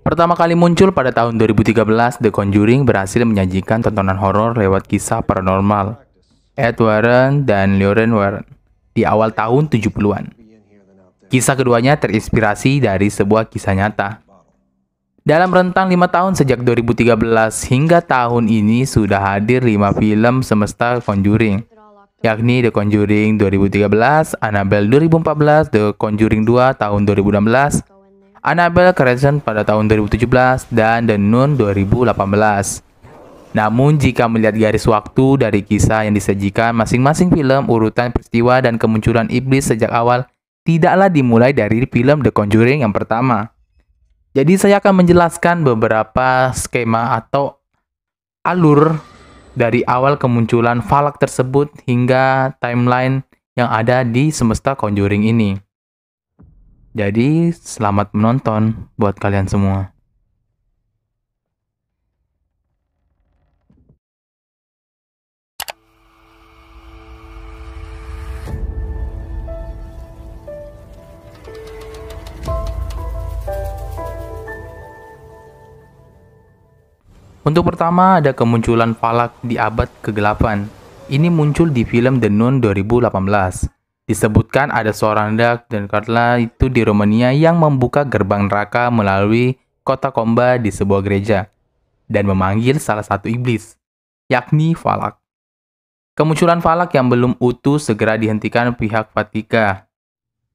Pertama kali muncul pada tahun 2013, The Conjuring berhasil menyajikan tontonan horor lewat kisah paranormal Ed Warren dan Lorraine Warren di awal tahun 70-an. Kisah keduanya terinspirasi dari sebuah kisah nyata. Dalam rentang 5 tahun sejak 2013 hingga tahun ini sudah hadir 5 film semesta Conjuring, yakni The Conjuring 2013, Annabelle 2014, The Conjuring 2 tahun 2016, Annabelle Creation pada tahun 2017, dan The Nun 2018. Namun jika melihat garis waktu dari kisah yang disajikan masing-masing film, urutan peristiwa dan kemunculan iblis sejak awal tidaklah dimulai dari film The Conjuring yang pertama. Jadi saya akan menjelaskan beberapa skema atau alur dari awal kemunculan falak tersebut hingga timeline yang ada di semesta Conjuring ini. Jadi selamat menonton buat kalian semua. Untuk pertama ada kemunculan falak di abad ke-8. Ini muncul di film The Nun 2018. Disebutkan ada seorang Dark dan Carla itu di Romania yang membuka gerbang neraka melalui kota Komba di sebuah gereja dan memanggil salah satu iblis, yakni falak. Kemunculan falak yang belum utuh segera dihentikan pihak Vatikan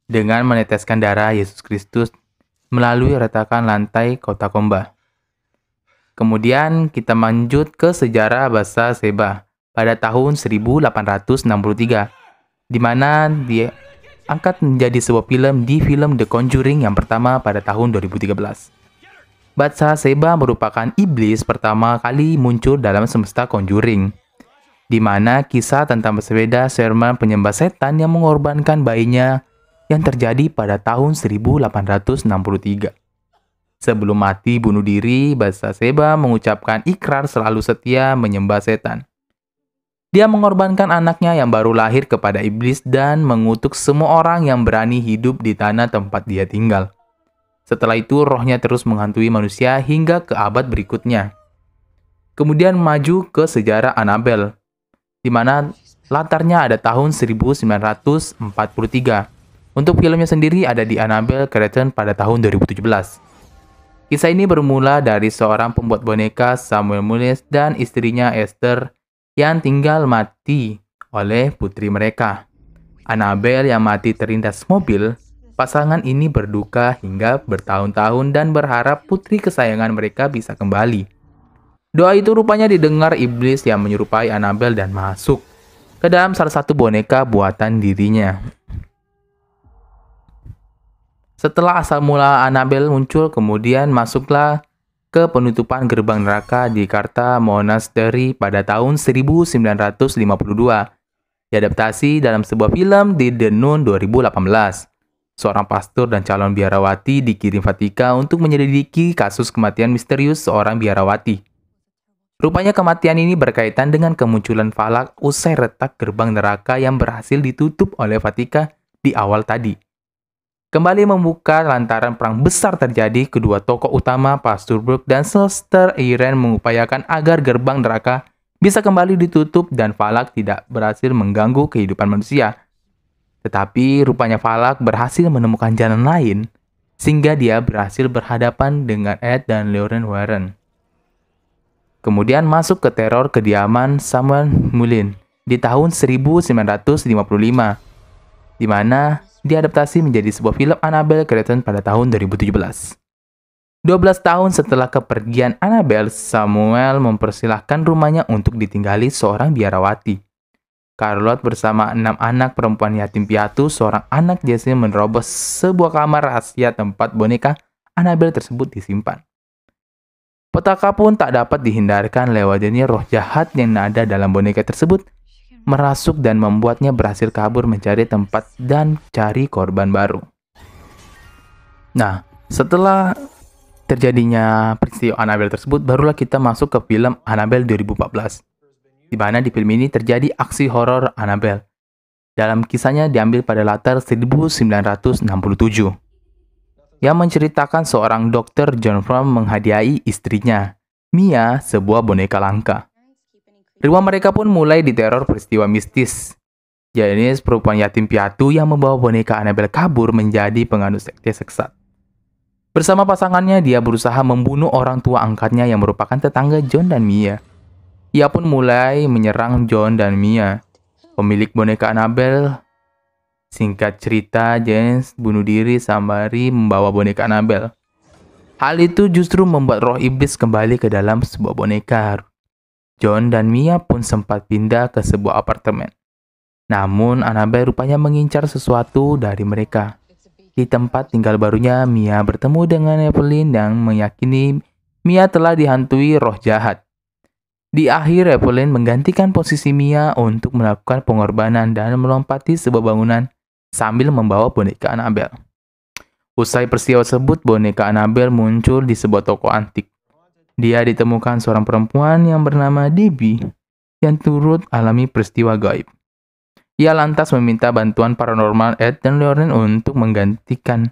dengan meneteskan darah Yesus Kristus melalui retakan lantai kota Komba. Kemudian kita lanjut ke sejarah bahasa Seba pada tahun 1863, di mana dia angkat menjadi sebuah film di film The Conjuring yang pertama pada tahun 2013. Bahasa Seba merupakan iblis pertama kali muncul dalam semesta Conjuring, di mana kisah tentang bersepeda Sherman penyembah setan yang mengorbankan bayinya yang terjadi pada tahun 1863. Sebelum mati bunuh diri, Bahasa Seba mengucapkan ikrar selalu setia menyembah setan. Dia mengorbankan anaknya yang baru lahir kepada iblis dan mengutuk semua orang yang berani hidup di tanah tempat dia tinggal. Setelah itu, rohnya terus menghantui manusia hingga ke abad berikutnya. Kemudian maju ke sejarah Annabelle, di mana latarnya ada tahun 1943. Untuk filmnya sendiri ada di Annabelle Creation pada tahun 2017. Kisah ini bermula dari seorang pembuat boneka Samuel Mullis dan istrinya Esther yang tinggal mati oleh putri mereka. Annabelle yang mati terlindas mobil. Pasangan ini berduka hingga bertahun-tahun dan berharap putri kesayangan mereka bisa kembali. Doa itu rupanya didengar iblis yang menyerupai Annabelle dan masuk ke dalam salah satu boneka buatan dirinya. Setelah asal mula Annabelle muncul, kemudian masuklah ke penutupan gerbang neraka di Karta Monastery pada tahun 1952. Diadaptasi dalam sebuah film di The Nun 2018. Seorang pastor dan calon biarawati dikirim Vatikan untuk menyelidiki kasus kematian misterius seorang biarawati. Rupanya kematian ini berkaitan dengan kemunculan falak usai retak gerbang neraka yang berhasil ditutup oleh Vatikan di awal tadi. Kembali membuka lantaran perang besar terjadi, kedua tokoh utama, Pastor Brooke dan Sister Irene mengupayakan agar gerbang neraka bisa kembali ditutup dan falak tidak berhasil mengganggu kehidupan manusia. Tetapi rupanya falak berhasil menemukan jalan lain, sehingga dia berhasil berhadapan dengan Ed dan Lorraine Warren. Kemudian masuk ke teror kediaman Samuel Mullis di tahun 1955, di mana diadaptasi menjadi sebuah film Annabelle Creation pada tahun 2017. 12 tahun setelah kepergian Annabelle, Samuel mempersilahkan rumahnya untuk ditinggali seorang biarawati. Charlotte bersama 6 anak perempuan yatim piatu, seorang anak Jesse menerobos sebuah kamar rahasia tempat boneka Annabelle tersebut disimpan. Petaka pun tak dapat dihindarkan lewatnya roh jahat yang ada dalam boneka tersebut merasuk dan membuatnya berhasil kabur mencari tempat dan cari korban baru. Nah, setelah terjadinya peristiwa Annabelle tersebut, barulah kita masuk ke film Annabelle 2014. Di mana di film ini terjadi aksi horor Annabelle. Dalam kisahnya diambil pada latar 1967. yang menceritakan seorang dokter John Frum menghadiahi istrinya, Mia, sebuah boneka langka. Rumah mereka pun mulai diteror peristiwa mistis. Janice, perempuan yatim piatu yang membawa boneka Annabelle kabur menjadi penganut sekte sesat. Bersama pasangannya, dia berusaha membunuh orang tua angkatnya yang merupakan tetangga John dan Mia. Ia pun mulai menyerang John dan Mia, pemilik boneka Annabelle. Singkat cerita, Janice bunuh diri sembari membawa boneka Annabelle. Hal itu justru membuat roh iblis kembali ke dalam sebuah boneka. John dan Mia pun sempat pindah ke sebuah apartemen. Namun, Annabelle rupanya mengincar sesuatu dari mereka. Di tempat tinggal barunya, Mia bertemu dengan Evelyn yang meyakini Mia telah dihantui roh jahat. Di akhir, Evelyn menggantikan posisi Mia untuk melakukan pengorbanan dan melompati sebuah bangunan sambil membawa boneka Annabelle. Usai peristiwa tersebut, boneka Annabelle muncul di sebuah toko antik. Dia ditemukan seorang perempuan yang bernama Debbie yang turut alami peristiwa gaib. Ia lantas meminta bantuan paranormal Ed dan Lauren untuk menghentikan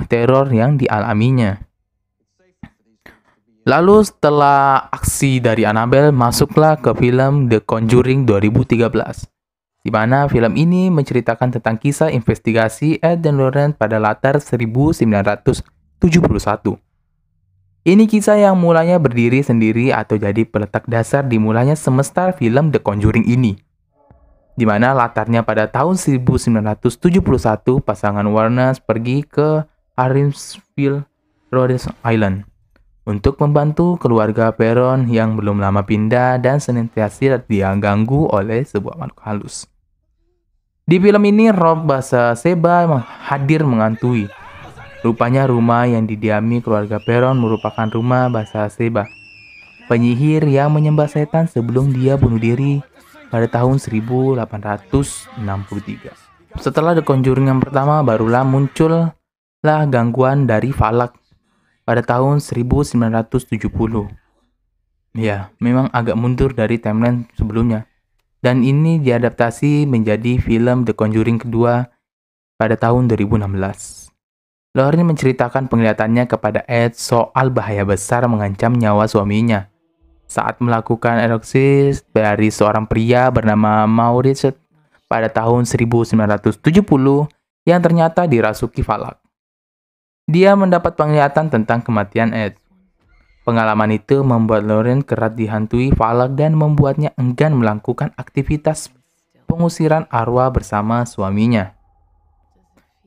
teror yang dialaminya. Lalu setelah aksi dari Annabelle, masuklah ke film The Conjuring 2013. Di mana film ini menceritakan tentang kisah investigasi Ed dan Lauren pada latar 1971. Ini kisah yang mulanya berdiri sendiri atau jadi peletak dasar dimulainya semesta film The Conjuring ini. Di mana latarnya pada tahun 1971, pasangan Warner pergi ke Harrisville, Rhode Island untuk membantu keluarga Perron yang belum lama pindah dan senantiasa diganggu oleh sebuah makhluk halus. Di film ini, Rob Bathsheba hadir menghantui. Rupanya rumah yang didiami keluarga Perron merupakan rumah Bathsheba, penyihir yang menyembah setan sebelum dia bunuh diri pada tahun 1863. Setelah The Conjuring yang pertama, barulah muncullah gangguan dari Falak pada tahun 1970. Ya, memang agak mundur dari timeline sebelumnya. Dan ini diadaptasi menjadi film The Conjuring kedua pada tahun 2016. Lauren menceritakan penglihatannya kepada Ed soal bahaya besar mengancam nyawa suaminya saat melakukan eksorsis dari seorang pria bernama Maurice pada tahun 1970 yang ternyata dirasuki Falak. Dia mendapat penglihatan tentang kematian Ed. Pengalaman itu membuat Lauren kerap dihantui Falak dan membuatnya enggan melakukan aktivitas pengusiran arwah bersama suaminya.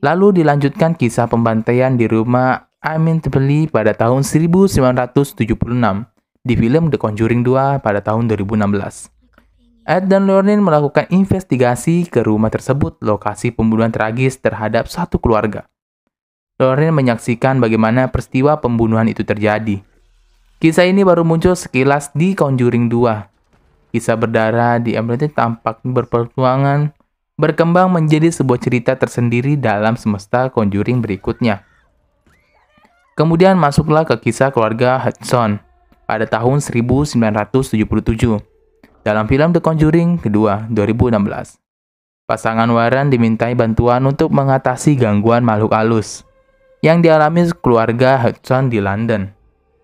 Lalu dilanjutkan kisah pembantaian di rumah Amityville pada tahun 1976 di film The Conjuring 2 pada tahun 2016. Ed dan Lauren melakukan investigasi ke rumah tersebut, lokasi pembunuhan tragis terhadap satu keluarga. Lauren menyaksikan bagaimana peristiwa pembunuhan itu terjadi. Kisah ini baru muncul sekilas di Conjuring 2. Kisah berdarah di Amityville tampak berkembang menjadi sebuah cerita tersendiri dalam semesta Conjuring berikutnya. Kemudian masuklah ke kisah keluarga Hudson pada tahun 1977 dalam film The Conjuring kedua 2016. Pasangan Warren dimintai bantuan untuk mengatasi gangguan makhluk halus yang dialami keluarga Hudson di London.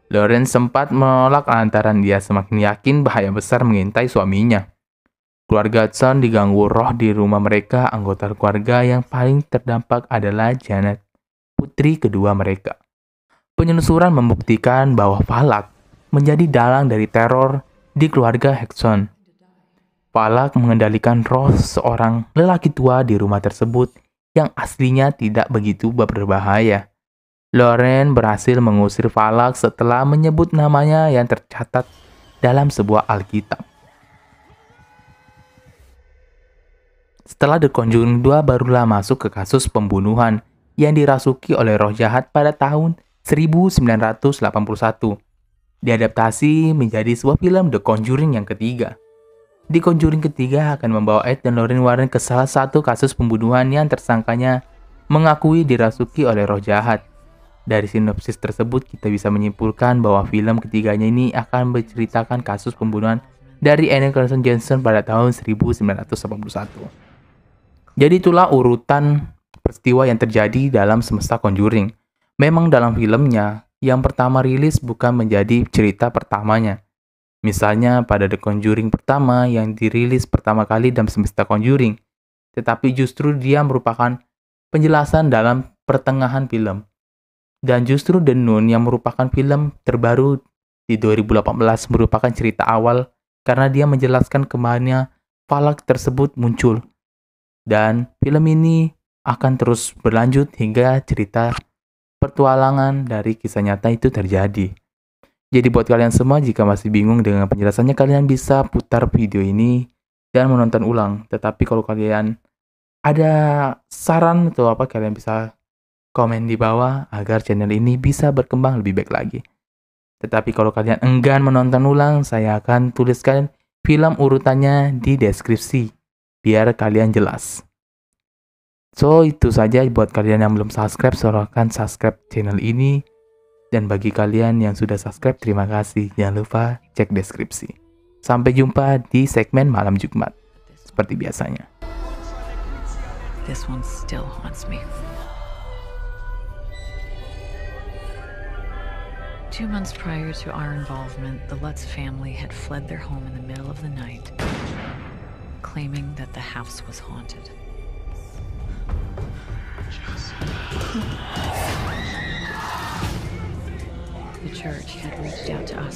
Lauren sempat menolak lantaran dia semakin yakin bahaya besar mengintai suaminya. Keluarga Hudson diganggu roh di rumah mereka. Anggota keluarga yang paling terdampak adalah Janet, putri kedua mereka. Penelusuran membuktikan bahwa Falak menjadi dalang dari teror di keluarga Hudson. Falak mengendalikan roh seorang lelaki tua di rumah tersebut yang aslinya tidak begitu berbahaya. Lauren berhasil mengusir Falak setelah menyebut namanya yang tercatat dalam sebuah Alkitab. Setelah The Conjuring 2 barulah masuk ke kasus pembunuhan yang dirasuki oleh roh jahat pada tahun 1981. Diadaptasi menjadi sebuah film The Conjuring yang ketiga. The Conjuring ketiga akan membawa Ed dan Lauren Warren ke salah satu kasus pembunuhan yang tersangkanya mengakui dirasuki oleh roh jahat. Dari sinopsis tersebut kita bisa menyimpulkan bahwa film ketiganya ini akan menceritakan kasus pembunuhan dari Anne Carson Johnson pada tahun 1981. Jadi itulah urutan peristiwa yang terjadi dalam semesta Conjuring. Memang dalam filmnya, yang pertama rilis bukan menjadi cerita pertamanya. Misalnya pada The Conjuring pertama yang dirilis pertama kali dalam semesta Conjuring, tetapi justru dia merupakan penjelasan dalam pertengahan film. Dan justru The Nun yang merupakan film terbaru di 2018 merupakan cerita awal karena dia menjelaskan kemana falak tersebut muncul. Dan film ini akan terus berlanjut hingga cerita petualangan dari kisah nyata itu terjadi. Jadi buat kalian semua, jika masih bingung dengan penjelasannya, kalian bisa putar video ini dan menonton ulang. Tetapi kalau kalian ada saran atau apa, kalian bisa komen di bawah agar channel ini bisa berkembang lebih baik lagi. Tetapi kalau kalian enggan menonton ulang, saya akan tuliskan film urutannya di deskripsi, biar kalian jelas. So, itu saja buat kalian yang belum subscribe, silahkan subscribe channel ini. Dan bagi kalian yang sudah subscribe, terima kasih. Jangan lupa cek deskripsi. Sampai jumpa di segmen Malam Jumat, seperti biasanya. This one still haunts me. 2 months prior to our involvement, the Lutz family had fled their home in the middle of the night, claiming that the house was haunted. The church had reached out to us